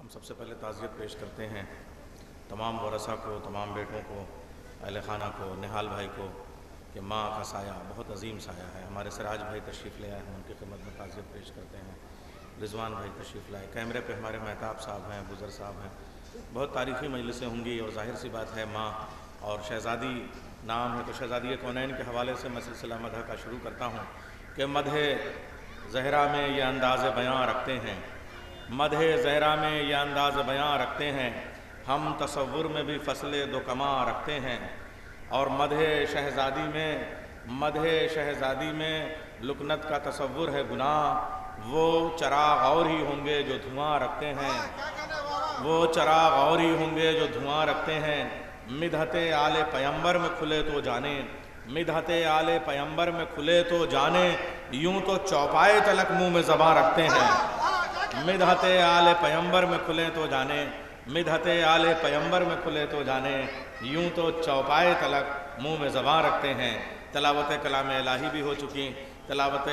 हम सबसे पहले ताज़ियत पेश करते हैं तमाम वरसा को, तमाम बेटों को, अहले खाना को, निहाल भाई को कि माँ का साया बहुत अजीम साया है। हमारे सिराज भाई तशरीफ़ ले आए, हम उनकी खिदमत में ताज़ियत पेश करते हैं। रिजवान भाई तशरीफ़ लाए, कैमरे पे हमारे महताब साहब हैं, बुज़र साहब हैं। बहुत तारीख़ी मजलिसें होंगी और ज़ाहिर सी बात है माँ और शहज़ादी नाम है तो शहज़ादी कौनैन के हवाले से मैं सिलसिला मदह का शुरू करता हूँ कि मदह ज़हरा में ये अंदाज़ बयां रखते हैं, मदह ज़हरा में ये अंदाज़ बयां रखते हैं, हम तसव्वुर में भी फसले दो कमा रखते हैं। और मदह शहज़ादी में लुकनत का तसव्वुर है गुनाह, वो चराग और ही होंगे जो धुआं रखते हैं, वो चराग और ही होंगे जो धुआं रखते हैं। मिदहते आले पैगंबर में खुले तो जाने, मिदहते आले पैगंबर में खुले तो जाने, यूं तो चौपाए तलक मुंह में ज़बां रखते हैं। मिदहते आले पैगंबर में खुले तो जाने, मिदहते आले पैगंबर में खुले तो जाने, यूं तो चौपाए तलक मुंह में ज़बां रखते हैं। तलावत कलाम इलाही भी हो चुकी, तलावत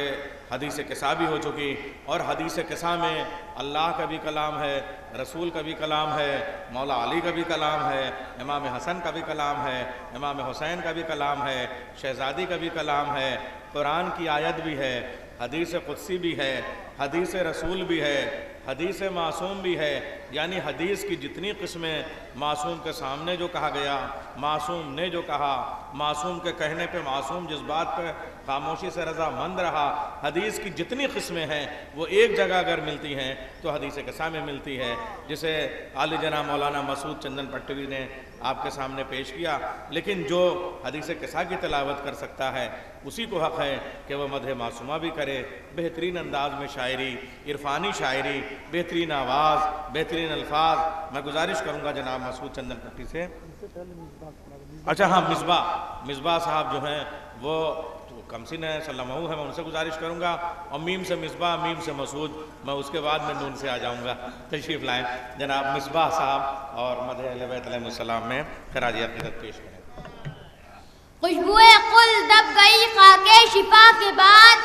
हदीस किसा भी हो चुकी, और हदीस किसा में अल्लाह का भी कलाम है, रसूल का भी कलाम है, मौला अली का भी कलाम है, इमाम हसन का भी कलाम है, इमाम हुसैन का भी कलाम है, शहज़ादी का भी कलाम है, कुरान की आयत भी है, हदीस कुदसी भी है, हदीस रसूल भी है, हदीस मासूम भी है। यानी हदीस की जितनी किस्में, मासूम के सामने जो कहा गया, मासूम ने जो कहा, मासूम के कहने पे मासूम जिस बात पे खामोशी से रज़ामंद रहा, हदीस की जितनी किस्में हैं वो एक जगह अगर मिलती हैं तो हदीस किसा में मिलती है, जिसे आली जनाब मौलाना मसूद चंदन पट्टवी ने आपके सामने पेश किया। लेकिन जो हदीस किसा की तिलावत कर सकता है उसी को हक़ है कि वह मदह मासूमा भी करे, बेहतरीन अंदाज में शायरी, इरफानी शायरी, बेहतरीन आवाज़, बेहतरीन अल्फाज। मैं गुजारिश करूँगा जनाब मसूद चंदन पट्टी से। अच्छा हाँ, मिसबा साहब जो हैं वो कमसिन है, सल्लमहू है, मैं उनसे गुजारिश करूँगा। और मीम से मिसबा, मीम से मसूद, मैं उसके बाद में नून से आ जाऊँगा। तशरीफ़ लाएँ जनाब मिसबा साहब और मदह अहले बैत अलैहिमुस्सलाम में खराज अक़ीदत पेश करें। खुशबुए कुल दब गई खाके शिफा के बाद,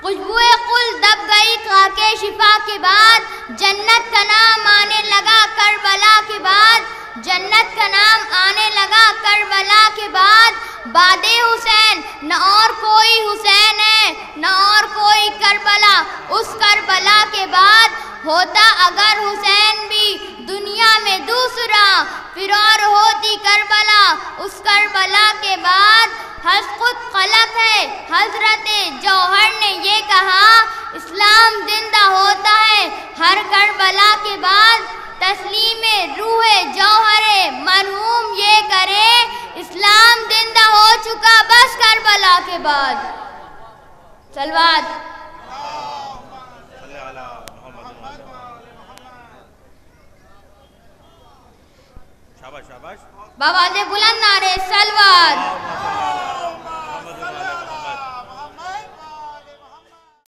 खुशबुए कुल दब गई खाके शिफा के बाद, जन्नत का नाम आने लगा करबला के बाद, जन्नत का नाम आने लगा करबला के बाद। बादे हुसैन न और कोई हुसैन है, न और कोई करबला उस करबला के बाद। होता अगर हुसैन भी दुनिया में दूसरा, फिर और होती करबला उस करबला के बाद। हज खुद खलक है हजरते जौहर ने ये कहा, इस्लाम जिंदा होता है हर करबला के बाद। तस्लीमे रूहे जौहरे मरहूम ये करे, इस्लाम जिंदा हो चुका बस करबला के बाद। सलवात। शाबाश शाबाश, बाबा ने बुलंद नारे सलवात।